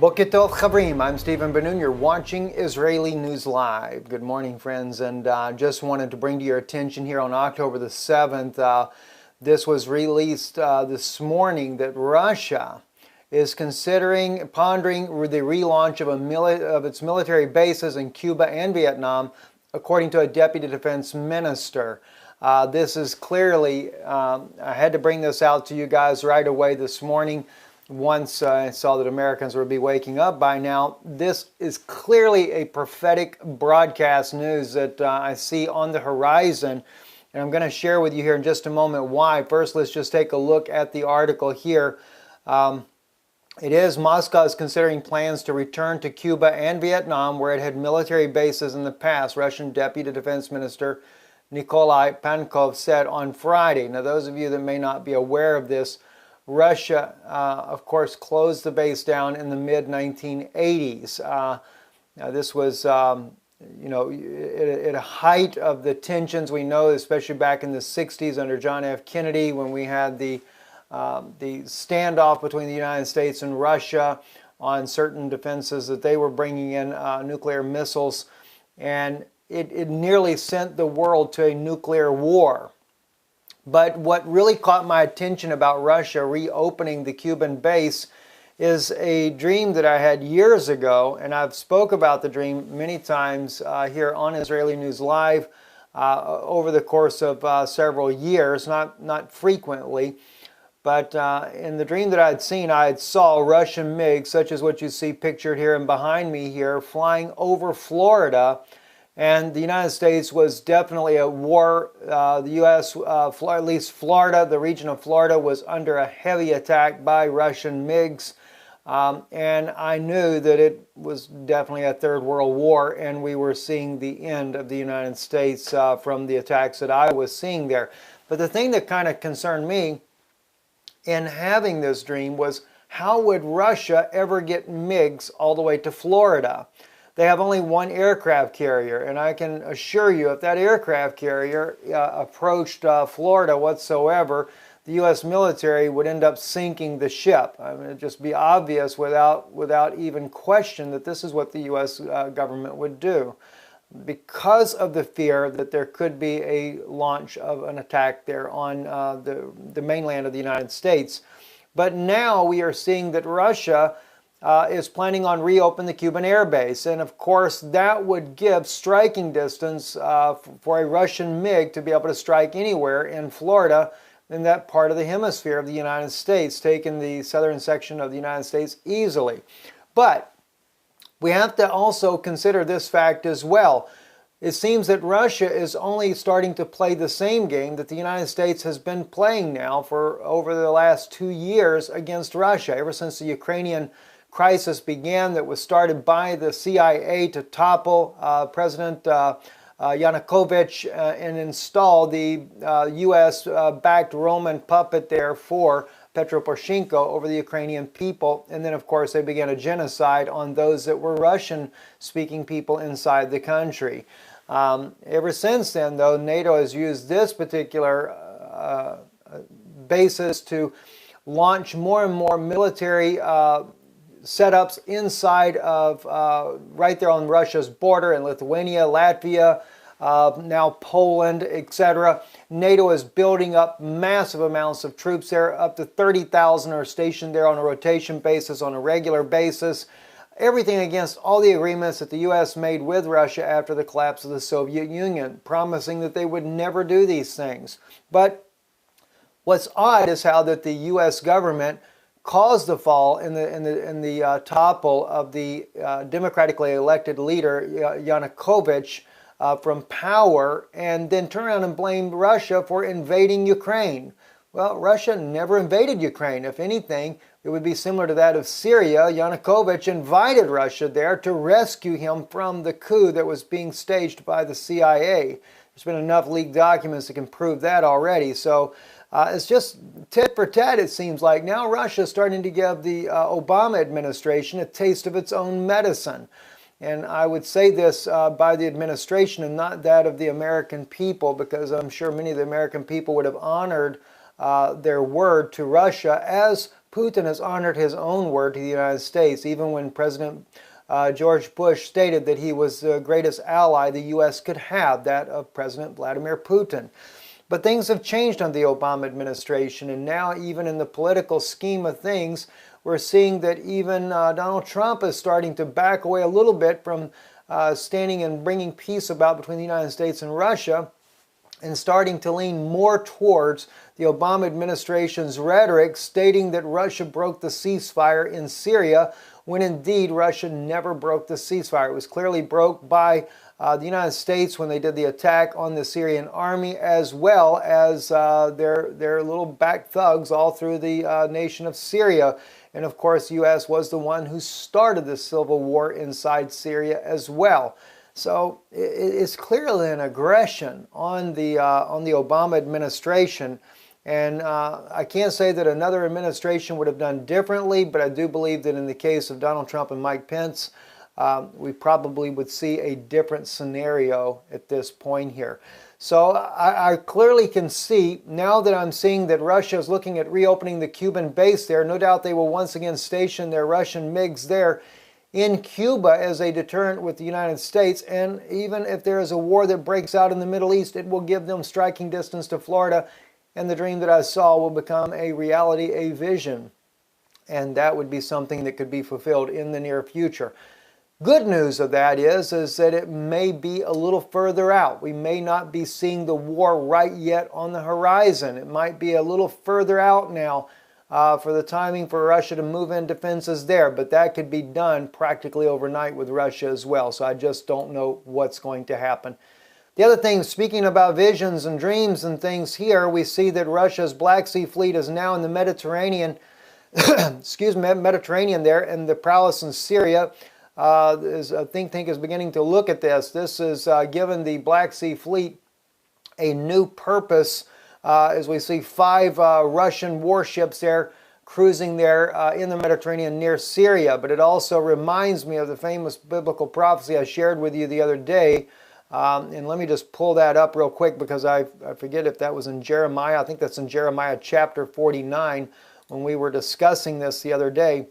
Boker Tov Chavrim, I'm Stephen Ben-Nun. You're watching Israeli News Live. Good morning, friends, and just wanted to bring to your attention here on October the 7th, this was released this morning that Russia is pondering the relaunch of its military bases in Cuba and Vietnam, according to a deputy defense minister. This is clearly, I had to bring this out to you guys right away this morning. Once I saw that Americans would be waking up by now. This is clearly a prophetic broadcast news that I see on the horizon. And I'm going to share with you here in just a moment why. First, let's just take a look at the article here. Moscow is considering plans to return to Cuba and Vietnam, where it had military bases in the past, Russian Deputy Defense Minister Nikolai Pankov said on Friday. Now, those of you that may not be aware of this, Russia, of course, closed the base down in the mid-1980s. This was, at a height of the tensions we know, especially back in the 60s under John F. Kennedy, when we had the standoff between the United States and Russia on certain defenses that they were bringing in nuclear missiles. And it nearly sent the world to a nuclear war. But what really caught my attention about Russia reopening the Cuban base is a dream that I had years ago, and I've spoke about the dream many times here on Israeli News Live over the course of several years, not frequently. But in the dream that I had seen, I saw Russian MiGs, such as what you see pictured here and behind me here, flying over Florida. And the United States was definitely at war. The U.S., at least Florida, the region of Florida, was under a heavy attack by Russian MiGs. And I knew that it was definitely a Third World War, and we were seeing the end of the United States from the attacks that I was seeing there. But the thing that kind of concerned me in having this dream was, how would Russia ever get MiGs all the way to Florida? They have only one aircraft carrier, and I can assure you, if that aircraft carrier approached Florida whatsoever, the U.S. military would end up sinking the ship. I mean, it'd just be obvious without even question that this is what the U.S. Government would do, because of the fear that there could be a launch of an attack there on the mainland of the United States. But now we are seeing that Russia is planning on reopen the Cuban air base. And of course, that would give striking distance for a Russian MiG to be able to strike anywhere in Florida, in that part of the hemisphere of the United States, taking the southern section of the United States easily. But we have to also consider this fact as well. It seems that Russia is only starting to play the same game that the United States has been playing now for over the last 2 years against Russia, ever since the Ukrainian crisis began, that was started by the CIA to topple President Yanukovych and install the U.S.-backed Roman puppet there for Petro Poroshenko over the Ukrainian people. And then, of course, they began a genocide on those that were Russian-speaking people inside the country. Ever since then, though, NATO has used this particular basis to launch more and more military setups inside of right there on Russia's border in Lithuania, Latvia, now Poland, etc. NATO is building up massive amounts of troops there. Up to 30,000 are stationed there on a rotation basis, on a regular basis. Everything against all the agreements that the U.S. made with Russia after the collapse of the Soviet Union, promising that they would never do these things. But what's odd is how that the U.S. government caused the fall in the topple of the democratically elected leader Yanukovych from power, and then turn around and blame Russia for invading Ukraine. Well, Russia never invaded Ukraine. If anything, it would be similar to that of Syria. Yanukovych invited Russia there to rescue him from the coup that was being staged by the CIA. There's been enough leaked documents that can prove that already. So it's just tit for tat, it seems like. Now Russia is starting to give the Obama administration a taste of its own medicine. And I would say this by the administration and not that of the American people, because I'm sure many of the American people would have honored their word to Russia, as Putin has honored his own word to the United States, even when President George Bush stated that he was the greatest ally the U.S. could have, that of President Vladimir Putin. But things have changed under the Obama administration, and now even in the political scheme of things, we're seeing that even Donald Trump is starting to back away a little bit from standing and bringing peace about between the United States and Russia, and starting to lean more towards the Obama administration's rhetoric stating that Russia broke the ceasefire in Syria, when indeed Russia never broke the ceasefire. It was clearly broke by the United States when they did the attack on the Syrian army, as well as their little back thugs all through the nation of Syria. And of course, the U.S. was the one who started the civil war inside Syria as well. So it's clearly an aggression on the Obama administration. And I can't say that another administration would have done differently, but I do believe that in the case of Donald Trump and Mike Pence, we probably would see a different scenario at this point here. So I clearly can see, now that I'm seeing that Russia is looking at reopening the Cuban base there, no doubt they will once again station their Russian MiGs there in Cuba as a deterrent with the United States. And even if there is a war that breaks out in the Middle East, it will give them striking distance to Florida, and the dream that I saw will become a reality, a vision. And that would be something that could be fulfilled in the near future. Good news of that is that it may be a little further out. We may not be seeing the war right yet on the horizon. It might be a little further out now for the timing for Russia to move in defenses there. But that could be done practically overnight with Russia as well. So I just don't know what's going to happen. The other thing, speaking about visions and dreams and things here, we see that Russia's Black Sea Fleet is now in the Mediterranean, Mediterranean there, and the prowess in Syria. A think tank is beginning to look at this. This is given the Black Sea Fleet a new purpose, as we see 5 Russian warships there cruising there in the Mediterranean near Syria. But it also reminds me of the famous biblical prophecy I shared with you the other day. And let me just pull that up real quick, because I forget if that was in Jeremiah. I think that's in Jeremiah chapter 49 when we were discussing this the other day.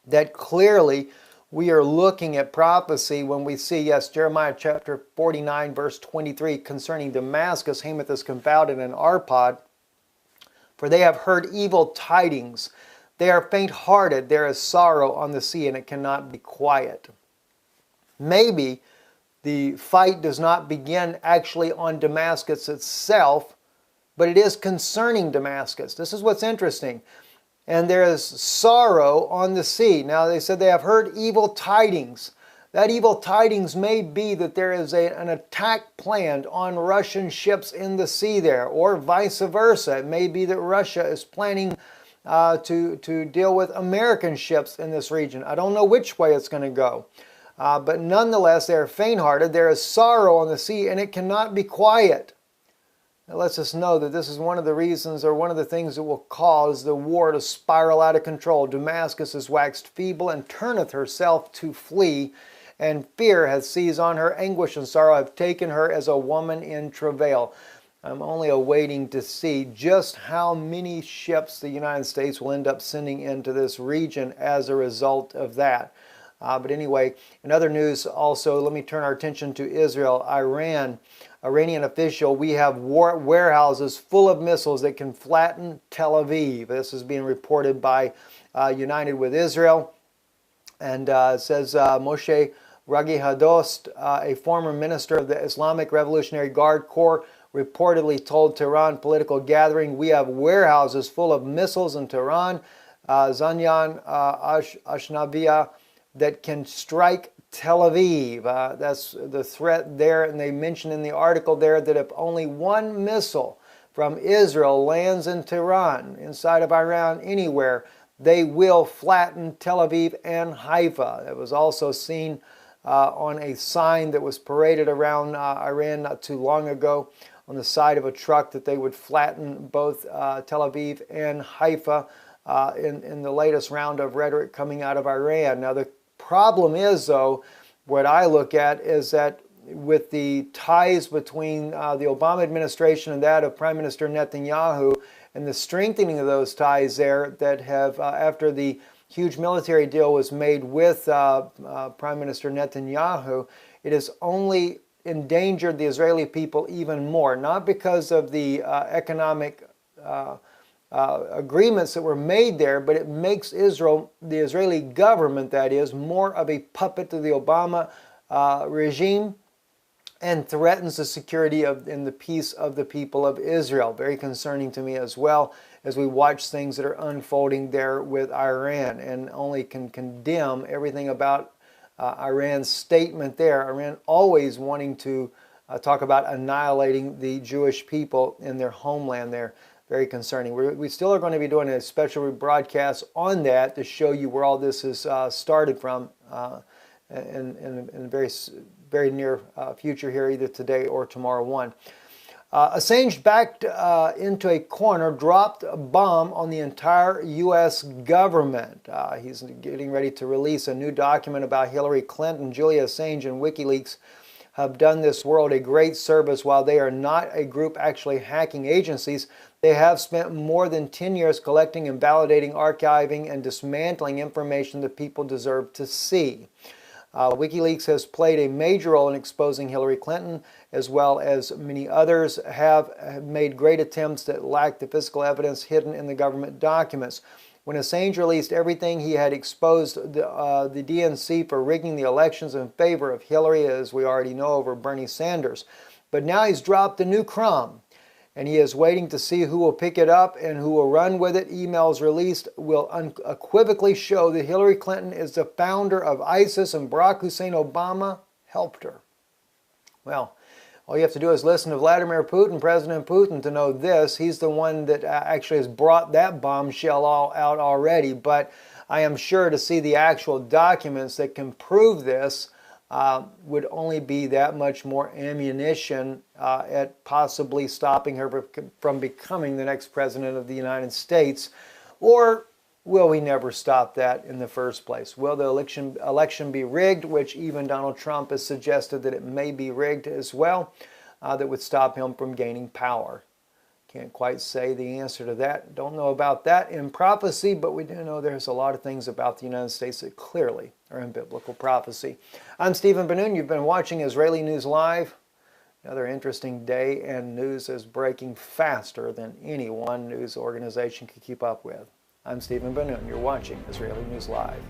That clearly we are looking at prophecy when we see, yes, Jeremiah chapter 49 verse 23 concerning Damascus, Hamath is confounded, and Arpad. For they have heard evil tidings. They are faint-hearted. There is sorrow on the sea, and it cannot be quiet. Maybe the fight does not begin actually on Damascus itself, but it is concerning Damascus. This is what's interesting. And there is sorrow on the sea. Now they said they have heard evil tidings. That evil tidings may be that there is an attack planned on Russian ships in the sea there, or vice versa. It may be that Russia is planning to deal with American ships in this region. I don't know which way it's going to go. But nonetheless, they are faint-hearted. There is sorrow on the sea, and it cannot be quiet. It lets us know that this is one of the reasons, or one of the things that will cause the war to spiral out of control. Damascus is waxed feeble and turneth herself to flee, and fear hath seized on her. Anguish and sorrow have taken her as a woman in travail. I'm only awaiting to see just how many ships the United States will end up sending into this region as a result of that. But anyway, in other news also, let me turn our attention to Israel. Iranian official, we have warehouses full of missiles that can flatten Tel Aviv. This is being reported by United with Israel. And it says Moshe Ragihadost, a former minister of the Islamic Revolutionary Guard Corps, reportedly told Tehran political gathering, we have warehouses full of missiles in Tehran, Zanyan Ashnavia, that can strike Tel Aviv. That's the threat there, and they mention in the article there that if only one missile from Israel lands in Tehran, inside of Iran, anywhere, they will flatten Tel Aviv and Haifa. It was also seen on a sign that was paraded around Iran not too long ago on the side of a truck, that they would flatten both Tel Aviv and Haifa in the latest round of rhetoric coming out of Iran. Now the problem is, though, what I look at is that with the ties between the Obama administration and that of Prime Minister Netanyahu, and the strengthening of those ties there that have, after the huge military deal was made with Prime Minister Netanyahu, it has only endangered the Israeli people even more, not because of the economic agreements that were made there, but it makes Israel, the Israeli government that is, more of a puppet to the Obama regime, and threatens the security and the peace of the people of Israel. Very concerning to me as well, as we watch things that are unfolding there with Iran, and only can condemn everything about Iran's statement there. Iran always wanting to talk about annihilating the Jewish people in their homeland there. Very concerning. We still are going to be doing a special broadcast on that to show you where all this has started from in a very near future here, either today or tomorrow one. Assange backed into a corner, dropped a bomb on the entire U.S. government. He's getting ready to release a new document about Hillary Clinton. Julian Assange and WikiLeaks have done this world a great service. While they are not a group actually hacking agencies, they have spent more than 10 years collecting and validating, archiving, and dismantling information that people deserve to see. WikiLeaks has played a major role in exposing Hillary Clinton, as well as many others have made great attempts that lack the physical evidence hidden in the government documents. When Assange released everything, he had exposed the DNC for rigging the elections in favor of Hillary, as we already know, over Bernie Sanders. But now he's dropped a new crumb, and he is waiting to see who will pick it up and who will run with it. Emails released will unequivocally show that Hillary Clinton is the founder of ISIS and Barack Hussein Obama helped her. Well, all you have to do is listen to Vladimir Putin, President Putin, to know this. He's the one that actually has brought that bombshell all out already. But I am sure to see the actual documents that can prove this would only be that much more ammunition at possibly stopping her from becoming the next president of the United States. Or will we never stop that in the first place? Will the election be rigged, which even Donald Trump has suggested that it may be rigged as well, that would stop him from gaining power? Can't quite say the answer to that. Don't know about that in prophecy, but we do know there's a lot of things about the United States that clearly are in biblical prophecy. I'm Stephen Ben-Nun. You've been watching Israeli News Live. Another interesting day, and news is breaking faster than any one news organization could keep up with. I'm Stephen Ben-Nun. You're watching Israeli News Live.